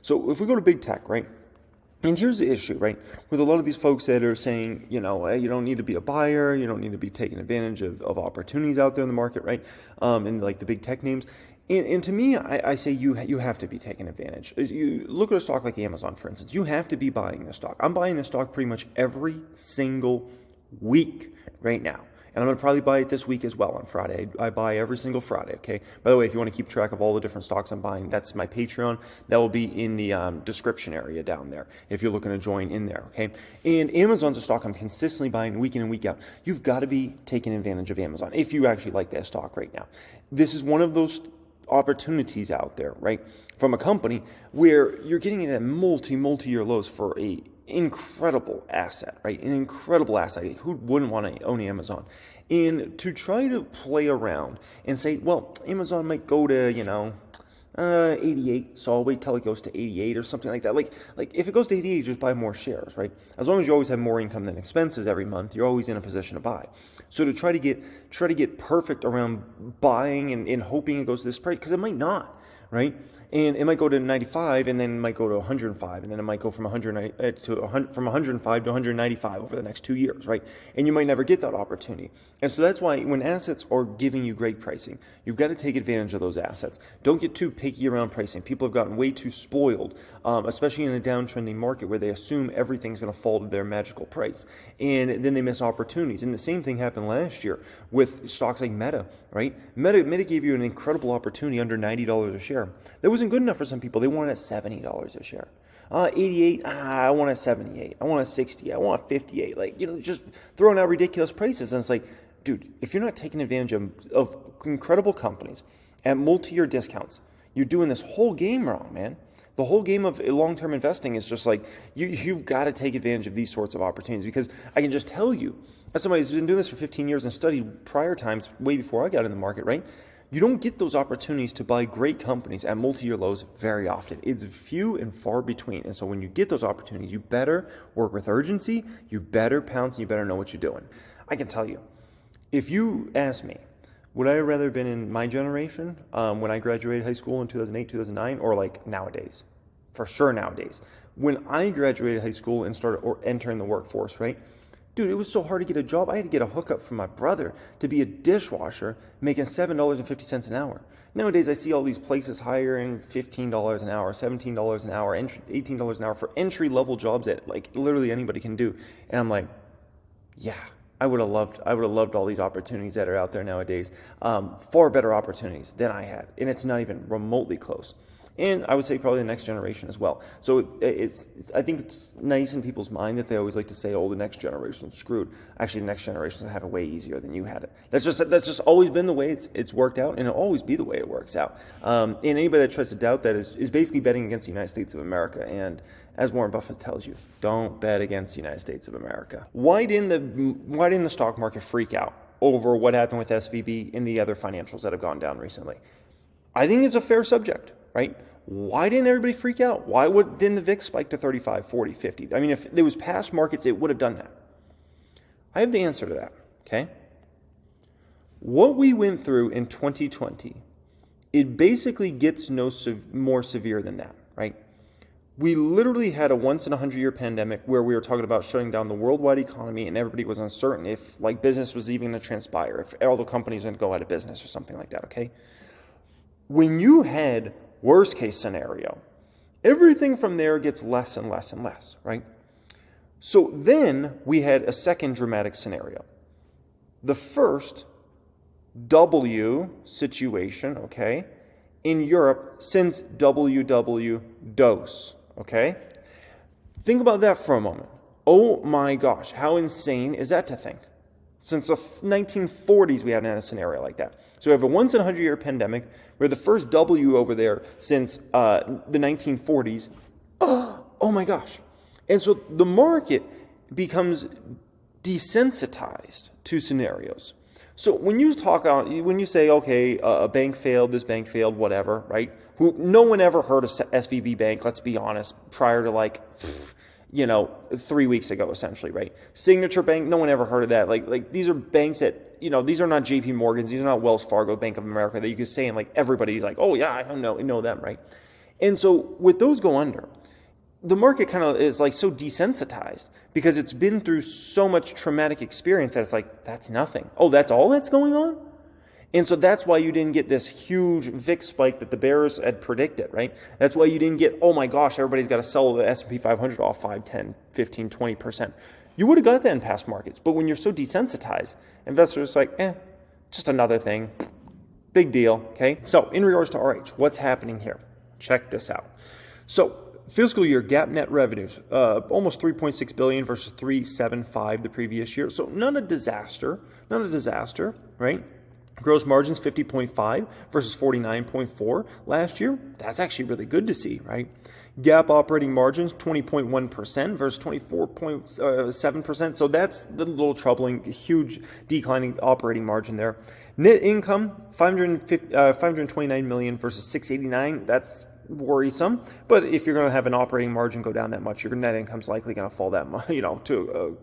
So if we go to big tech, right? And here's the issue, right? With a lot of these folks that are saying, hey, you don't need to be a buyer, you don't need to be taking advantage of opportunities out there in the market, right? And like the big tech names. And to me, I say you have to be taking advantage. You look at a stock like Amazon, for instance. You have to be buying this stock. I'm buying this stock pretty much every single week right now. And I'm going to probably buy it this week as well on Friday. I buy every single Friday, okay? By the way, if you want to keep track of all the different stocks I'm buying, that's my Patreon. That will be in the description area down there if you're looking to join in there, okay? And Amazon's a stock I'm consistently buying week in and week out. You've got to be taking advantage of Amazon if you actually like that stock right now. This is one of those opportunities out there, right? From a company where you're getting it at multi-year lows for a incredible asset, right? An incredible asset. Who wouldn't want to own Amazon? And to try to play around and say, well, Amazon might go to, 88, so I'll wait till it goes to 88 or something like that. Like if it goes to 88, just buy more shares, right? As long as you always have more income than expenses every month, you're always in a position to buy. So to try to get perfect around buying and hoping it goes to this price, because it might not, right? And it might go to 95, and then it might go to 105, and then it might go from 105 to 195 over the next 2 years, right? And you might never get that opportunity. And so that's why when assets are giving you great pricing, you've got to take advantage of those assets. Don't get too picky around pricing. People have gotten way too spoiled, especially in a downtrending market where they assume everything's going to fall to their magical price, and then they miss opportunities. And the same thing happened last year with stocks like Meta, right? Meta gave you an incredible opportunity under $90 a share. That wasn't good enough for some people. They wanted at $70 a share. 88, I want a 78. I want a 60. I want a 58. Just throwing out ridiculous prices. And it's like, dude, if you're not taking advantage of incredible companies at multi-year discounts, you're doing this whole game wrong, man. The whole game of long-term investing is just like, you've got to take advantage of these sorts of opportunities, because I can just tell you, as somebody who's been doing this for 15 years and studied prior times way before I got in the market, right? You don't get those opportunities to buy great companies at multi-year lows very often. It's few and far between. And so when you get those opportunities, you better work with urgency, you better pounce, and you better know what you're doing. I can tell you, if you ask me, would I have rather been in my generation when I graduated high school in 2008, 2009, or like nowadays? For sure nowadays. When I graduated high school and started entering the workforce, right? Dude, it was so hard to get a job. I had to get a hookup from my brother to be a dishwasher making $7.50 an hour. Nowadays, I see all these places hiring $15 an hour, $17 an hour, $18 an hour for entry-level jobs that like literally anybody can do. And I'm like, yeah, I would have loved all these opportunities that are out there nowadays. Far better opportunities than I had. And it's not even remotely close. And I would say probably the next generation as well. So I think it's nice in people's mind that they always like to say, oh, the next generation's screwed. Actually, the next generation will have it way easier than you had it. That's just always been the way it's worked out, and it'll always be the way it works out. And anybody that tries to doubt that is basically betting against the United States of America. And as Warren Buffett tells you, don't bet against the United States of America. Why didn't the stock market freak out over what happened with SVB and the other financials that have gone down recently? I think it's a fair subject, right? Why didn't everybody freak out? Didn't the VIX spike to 35, 40, 50? I mean, if there was past markets, it would have done that. I have the answer to that, okay? What we went through in 2020, it basically gets no more severe than that, right? We literally had a once-in-a-100-year pandemic where we were talking about shutting down the worldwide economy, and everybody was uncertain if business was even going to transpire, if all the companies were going to go out of business or something like that, okay? When you had worst case scenario, everything from there gets less and less and less, right? So then we had a second dramatic scenario. The first W situation, okay, in Europe since WW dose, okay? Think about that for a moment. Oh my gosh, how insane is that to think? Since the 1940s, we haven't had a scenario like that. So we have a once-in-a-100-year pandemic. We're the first W over there since the 1940s. Oh my gosh. And so the market becomes desensitized to scenarios. So when you say, okay, a bank failed, this bank failed, whatever, right? No one ever heard of SVB Bank, let's be honest, prior to 3 weeks ago, essentially, right? Signature Bank, no one ever heard of that. Like these are banks that, these are not JP Morgans, these are not Wells Fargo, Bank of America, that you can say, and like everybody's like, oh yeah, I know them, right? And so with those go under, the market kind of is like so desensitized because it's been through so much traumatic experience that it's like, that's nothing. Oh, that's all that's going on? And so that's why you didn't get this huge VIX spike that the bears had predicted, right? That's why you didn't get, oh my gosh, everybody's got to sell the S&P 500 off 5, 10, 15, 20%. You would have got that in past markets. But when you're so desensitized, investors are like, just another thing. Big deal, okay? So in regards to RH, what's happening here? Check this out. So fiscal year GAAP net revenues, almost $3.6 billion versus $3.75 the previous year. So not a disaster, right? Gross margins 50.5 versus 49.4 last year. That's actually really good to see, right? GAAP operating margins 20.1% versus 24.7%. So that's the little troubling, huge declining operating margin there. Net income $529 million versus $689. That's worrisome. But if you're going to have an operating margin go down that much, your net income's likely going to fall that much, to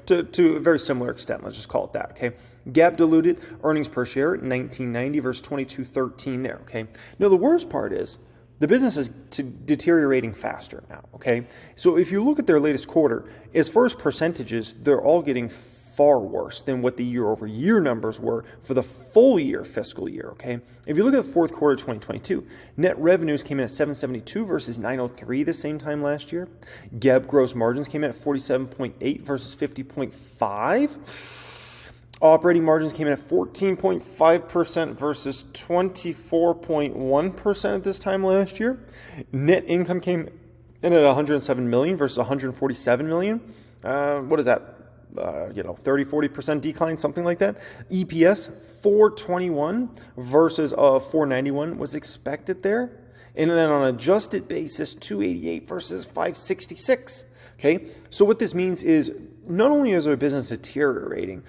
to a very similar extent. Let's just call it that. Okay. GAAP diluted earnings per share 1990 versus 2213 there. Okay. Now the worst part is the business is deteriorating faster now. Okay. So if you look at their latest quarter, as far as percentages, they're all getting far worse than what the year-over-year numbers were for the full year fiscal year, okay? If you look at the fourth quarter of 2022, net revenues came in at 772 versus 903 the same time last year. GAAP gross margins came in at 47.8 versus 50.5. Operating margins came in at 14.5% versus 24.1% at this time last year. Net income came in at 107 million versus 147 million. What is that? 30-40% decline, something like that. EPS 421 versus 491 was expected there. And then on an adjusted basis, 288 versus 566. Okay, so what this means is not only is our business deteriorating,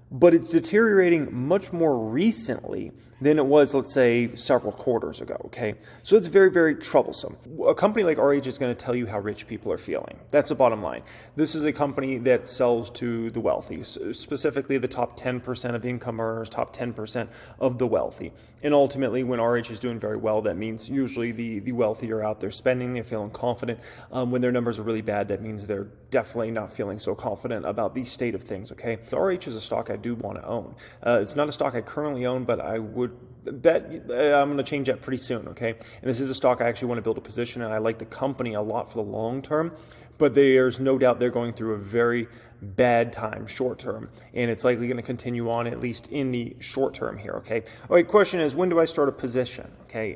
but it's deteriorating much more recently than it was, let's say, several quarters ago, okay? So it's very, very troublesome. A company like RH is going to tell you how rich people are feeling. That's the bottom line. This is a company that sells to the wealthy, specifically the top 10% of income earners, top 10% of the wealthy. And ultimately, when RH is doing very well, that means usually the wealthy are out there spending, they're feeling confident. When their numbers are really bad, that means they're definitely not feeling so confident about the state of things, okay? So RH is a stock I do want to own. It's not a stock I currently own, but I would bet I'm going to change that pretty soon, okay? And this is a stock I actually want to build a position in. I like the company a lot for the long term, but there's no doubt they're going through a very bad time short term, and it's likely going to continue on at least in the short term here, okay? All right, question is, when do I start a position, okay,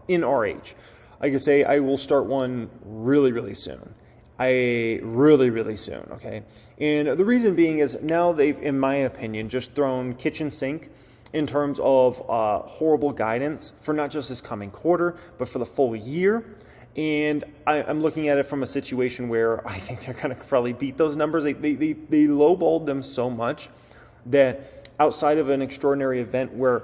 in RH? I can say I will start one really, really soon. Really soon, okay? And the reason being is now they've, in my opinion, just thrown kitchen sink in terms of horrible guidance for not just this coming quarter, but for the full year. And I'm looking at it from a situation where I think they're going to probably beat those numbers. They lowballed them so much that outside of an extraordinary event where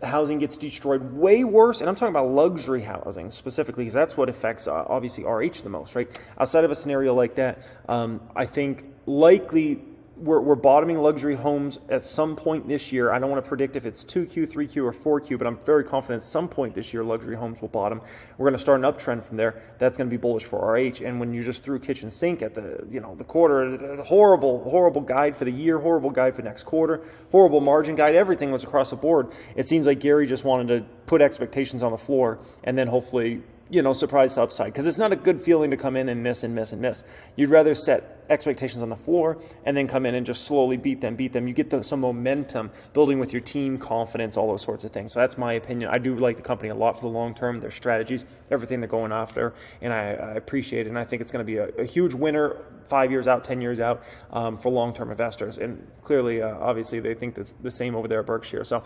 housing gets destroyed way worse, and I'm talking about luxury housing specifically, because that's what affects obviously RH the most, right? Outside of a scenario like that, I think likely we're bottoming luxury homes at some point this year. I don't want to predict if it's 2Q, 3Q, or 4Q, but I'm very confident at some point this year luxury homes will bottom. We're going to start an uptrend from there. That's going to be bullish for RH. And when you just threw kitchen sink at the quarter, horrible guide for the year, horrible guide for next quarter, horrible margin guide, everything was across the board. It seems like Gary just wanted to put expectations on the floor and then hopefully surprise to upside, because it's not a good feeling to come in and miss and miss and miss. You'd rather set expectations on the floor and then come in and just slowly beat them. You get some momentum building with your team, confidence, all those sorts of things. So that's my opinion. I do like the company a lot for the long term, their strategies, everything they're going after, and I appreciate it. And I think it's going to be a huge winner 5 years out, 10 years out for long-term investors. And clearly, obviously, they think the same over there at Berkshire. So